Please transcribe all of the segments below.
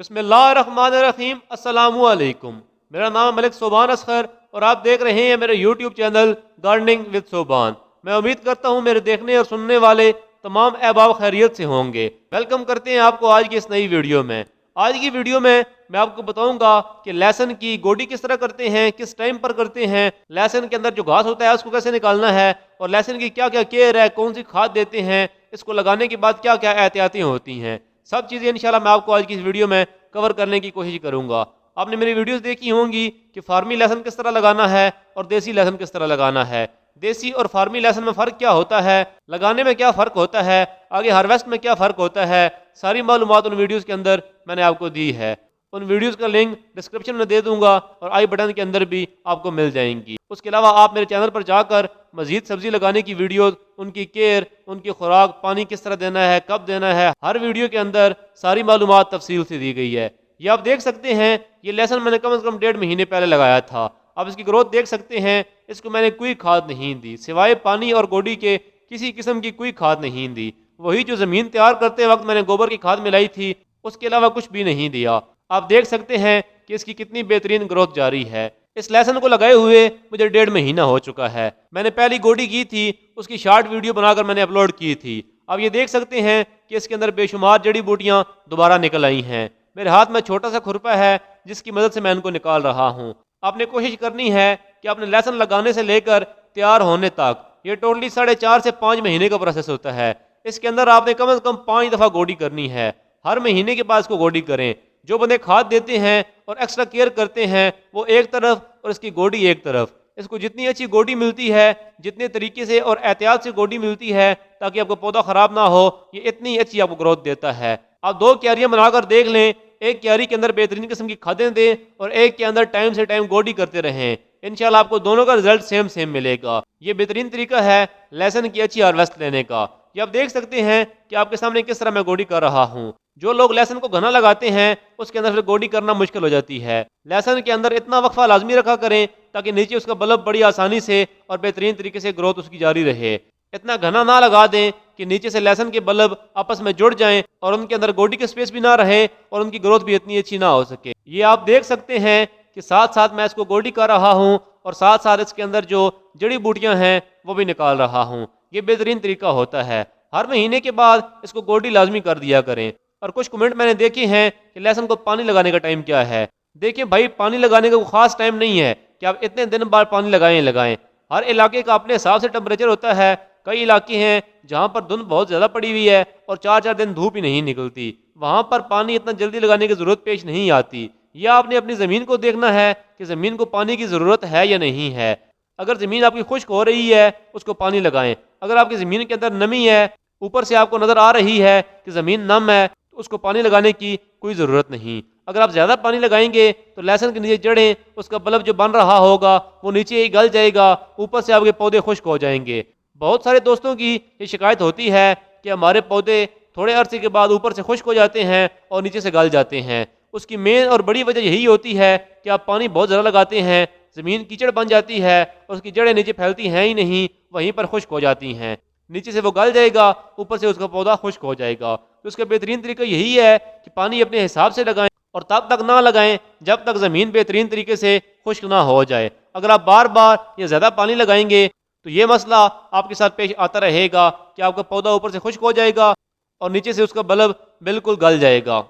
बिस्मिल्लाहिर्रहमानिर्रहीम अस्सलामुअलैकुम। मेरा नाम मलिक सोबान असगर और आप देख रहे हैं मेरे YouTube channel gardening with Soban. मैं उम्मीद करता हूं मेरे देखने और सुनने वाले तमाम अहबाब खैरियत से होंगे। वेलकम करते हैं आपको आज की इस नई वीडियो में। आज की वीडियो में मैं आपको बताऊंगा कि लहसुन की गोडी किस तरह करते हैं, किस टाइम पर करते हैं, लहसुन के अंदर जो घास होता है उसको कैसे निकालना है और लहसुन की क्या क्या केयर है, कौन सी खाद देते हैं, इसको लगाने के बाद क्या क्या एहतियातें होती हैं। सब चीज़ें इंशाल्लाह मैं आपको आज की इस वीडियो में कवर करने की कोशिश करूंगा। आपने मेरी वीडियोस देखी होंगी कि फार्मी लहसुन किस तरह लगाना है और देसी लहसुन किस तरह लगाना है। देसी और फार्मी लहसुन में फ़र्क क्या होता है, लगाने में क्या फ़र्क होता है, आगे हार्वेस्ट में क्या फ़र्क होता है, सारी मालूमात उन वीडियोज़ के अंदर मैंने आपको दी है। उन वीडियोज़ का लिंक डिस्क्रिप्शन में दे दूंगा और आई बटन के अंदर भी आपको मिल जाएंगी। उसके अलावा आप मेरे चैनल पर जाकर मजीद सब्जी लगाने की वीडियोस, उनकी केयर, उनकी खुराक, पानी किस तरह देना है, कब देना है, हर वीडियो के अंदर सारी मालूमात तफसील से दी गई है। ये आप देख सकते हैं, ये लहसुन मैंने कम से कम 1.5 महीने पहले लगाया था। आप इसकी ग्रोथ देख सकते हैं। इसको मैंने कोई खाद नहीं दी, सिवाय पानी और गोडी के किसी किस्म की कोई खाद नहीं दी। वही जो ज़मीन तैयार करते वक्त मैंने गोबर की खाद मिलाई थी, उसके अलावा कुछ भी नहीं दिया। आप देख सकते हैं कि इसकी कितनी बेहतरीन ग्रोथ जारी है। इस लहसुन को लगाए हुए मुझे 1.5 महीना हो चुका है। मैंने पहली गोडी की थी, उसकी शॉर्ट वीडियो बनाकर मैंने अपलोड की थी। अब ये देख सकते हैं कि इसके अंदर बेशुमार जड़ी बूटियां दोबारा निकल आई हैं। मेरे हाथ में छोटा सा खुरपा है जिसकी मदद से मैं इनको निकाल रहा हूँ। आपने कोशिश करनी है कि अपने लहसुन लगाने से लेकर तैयार होने तक ये टोटली 4.5 से 5 महीने का प्रोसेस होता है। इसके अंदर आपने कम से कम 5 दफ़ा गोडी करनी है। हर महीने के बाद इसको गोडी करें। जो बंदे खाद देते हैं और एक्स्ट्रा केयर करते हैं वो एक तरफ और इसकी गोडी एक तरफ। इसको जितनी अच्छी गोडी मिलती है, जितने तरीके से और एहतियात से गोडी मिलती है ताकि आपका पौधा खराब ना हो, ये इतनी अच्छी आपको ग्रोथ देता है। आप 2 क्यारियां बनाकर देख लें। एक क्यारी के अंदर बेहतरीन किस्म की खादें दें और एक के अंदर टाइम से टाइम गोडी करते रहें। इंशाल्लाह आपको दोनों का रिजल्ट सेम सेम मिलेगा। ये बेहतरीन तरीका है लहसुन की अच्छी हार्वेस्ट लेने का। ये आप देख सकते हैं कि आपके सामने किस तरह मैं गोडी कर रहा हूँ। जो लोग लहसुन को घना लगाते हैं उसके अंदर फिर गोडी करना मुश्किल हो जाती है। लहसुन के अंदर इतना वक्फा लाजमी रखा करें ताकि नीचे उसका बल्ब बड़ी आसानी से और बेहतरीन तरीके से ग्रोथ उसकी जारी रहे। इतना घना ना लगा दें कि नीचे से लहसुन के बल्ब आपस में जुड़ जाएं और उनके अंदर गोडी की स्पेस भी ना रहे और उनकी ग्रोथ भी इतनी अच्छी ना हो सके। ये आप देख सकते हैं कि साथ साथ मैं इसको गोडी कर रहा हूँ और साथ साथ इसके अंदर जो जड़ी बूटियां हैं वो भी निकाल रहा हूँ। ये बेहतरीन तरीका होता है। हर महीने के बाद इसको गोडी लाजमी कर दिया करें। और कुछ कमेंट मैंने देखे हैं कि लहसुन को पानी लगाने का टाइम क्या है। देखिए भाई, पानी लगाने का कोई खास टाइम नहीं है कि आप इतने दिन बाद पानी लगाएं। हर इलाके का अपने हिसाब से टेम्परेचर होता है। कई इलाके हैं जहाँ पर धुंध बहुत ज़्यादा पड़ी हुई है और 4-4 दिन धूप ही नहीं निकलती। वहाँ पर पानी इतना जल्दी लगाने की ज़रूरत पेश नहीं आती। या आपने अपनी ज़मीन को देखना है कि ज़मीन को पानी की ज़रूरत है या नहीं है। अगर ज़मीन आपकी खुश्क हो रही है उसको पानी लगाएं। अगर आपकी ज़मीन के अंदर नमी है, ऊपर से आपको नज़र आ रही है कि ज़मीन नम है, तो उसको पानी लगाने की कोई ज़रूरत नहीं। अगर आप ज़्यादा पानी लगाएंगे तो लहसुन के नीचे जड़ें, उसका बल्ब जो बन रहा होगा वो नीचे ही गल जाएगा, ऊपर से आपके पौधे खुश्क हो जाएंगे। बहुत सारे दोस्तों की ये शिकायत होती है कि हमारे पौधे थोड़े अरसे के बाद ऊपर से खुश्क हो जाते हैं और नीचे से गल जाते हैं। उसकी मेन और बड़ी वजह यही होती है कि आप पानी बहुत ज़्यादा लगाते हैं, ज़मीन कीचड़ बन जाती है और उसकी जड़ें नीचे फैलती हैं ही नहीं, वहीं पर खुश्क हो जाती हैं। नीचे से वो गल जाएगा, ऊपर से उसका पौधा खुश्क हो जाएगा। तो उसका बेहतरीन तरीका यही है कि पानी अपने हिसाब से लगाएं और तब तक ना लगाएं जब तक ज़मीन बेहतरीन तरीके से खुश्क ना हो जाए। अगर आप बार बार या ज़्यादा पानी लगाएंगे तो ये मसला आपके साथ पेश आता रहेगा कि आपका पौधा ऊपर से खुश्क हो जाएगा और नीचे से उसका बल्ब बिल्कुल गल जाएगा।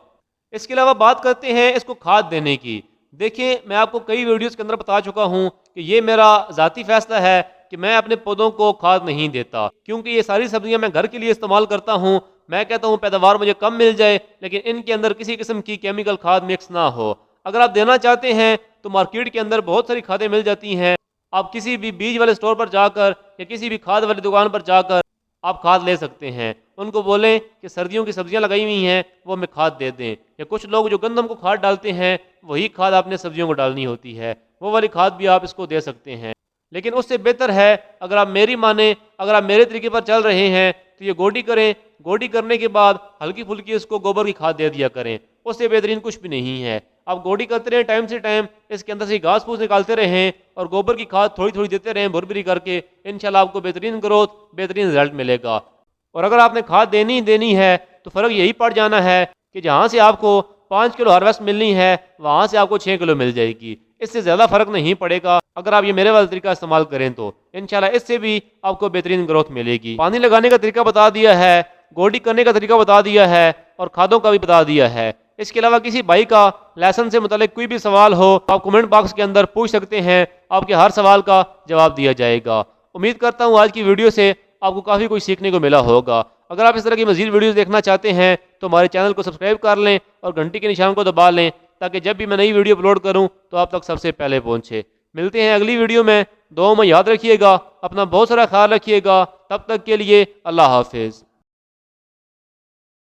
इसके अलावा बात करते हैं इसको खाद देने की। देखिए, मैं आपको कई वीडियोस के अंदर बता चुका हूँ कि ये मेरा ज़ाती फैसला है कि मैं अपने पौधों को खाद नहीं देता, क्योंकि ये सारी सब्जियां मैं घर के लिए इस्तेमाल करता हूँ। मैं कहता हूँ पैदावार मुझे कम मिल जाए लेकिन इनके अंदर किसी किस्म की केमिकल खाद मिक्स ना हो। अगर आप देना चाहते हैं तो मार्केट के अंदर बहुत सारी खादें मिल जाती हैं। आप किसी भी बीज वाले स्टोर पर जाकर या किसी भी खाद वाली दुकान पर जाकर आप खाद ले सकते हैं। उनको बोलें कि सर्दियों की सब्जियां लगाई हुई हैं वो हमें खाद दे दें। या कुछ लोग जो गंदम को खाद डालते हैं वही खाद आपने सब्जियों को डालनी होती है, वो वाली खाद भी आप इसको दे सकते हैं। लेकिन उससे बेहतर है, अगर आप मेरी माने, अगर आप मेरे तरीके पर चल रहे हैं तो ये गोडी करें। गोडी करने के बाद हल्की फुल्की इसको गोबर की खाद दे दिया करें। उससे बेहतरीन कुछ भी नहीं है। आप गोडी करते रहें, टाइम से टाइम इसके अंदर से घास फूस निकालते रहें और गोबर की खाद थोड़ी थोड़ी देते रहें भुरभुरी करके। इंशाल्लाह आपको बेहतरीन ग्रोथ, बेहतरीन रिजल्ट मिलेगा। और अगर आपने खाद देनी है तो फ़र्क यही पड़ जाना है कि जहाँ से आपको 5 किलो हार्वेस्ट मिलनी है वहाँ से आपको 6 किलो मिल जाएगी। इससे ज़्यादा फ़र्क नहीं पड़ेगा अगर आप ये मेरे वाला तरीका इस्तेमाल करें तो इंशाल्लाह इससे भी आपको बेहतरीन ग्रोथ मिलेगी। पानी लगाने का तरीका बता दिया है, गोडी करने का तरीका बता दिया है और खादों का भी बता दिया है। इसके अलावा किसी भाई का लेसन से मुतालिक कोई भी सवाल हो आप कमेंट बॉक्स के अंदर पूछ सकते हैं, आपके हर सवाल का जवाब दिया जाएगा। उम्मीद करता हूँ आज की वीडियो से आपको काफ़ी कुछ सीखने को मिला होगा। अगर आप इस तरह की मज़ीद वीडियोस देखना चाहते हैं तो हमारे चैनल को सब्सक्राइब कर लें और घंटी के निशान को दबा लें ताकि जब भी मैं नई वीडियो अपलोड करूं तो आप तक सबसे पहले पहुंचे। मिलते हैं अगली वीडियो में। दुआ में याद रखिएगा, अपना बहुत सारा ख्याल रखिएगा। तब तक के लिए अल्लाह हाफिज़।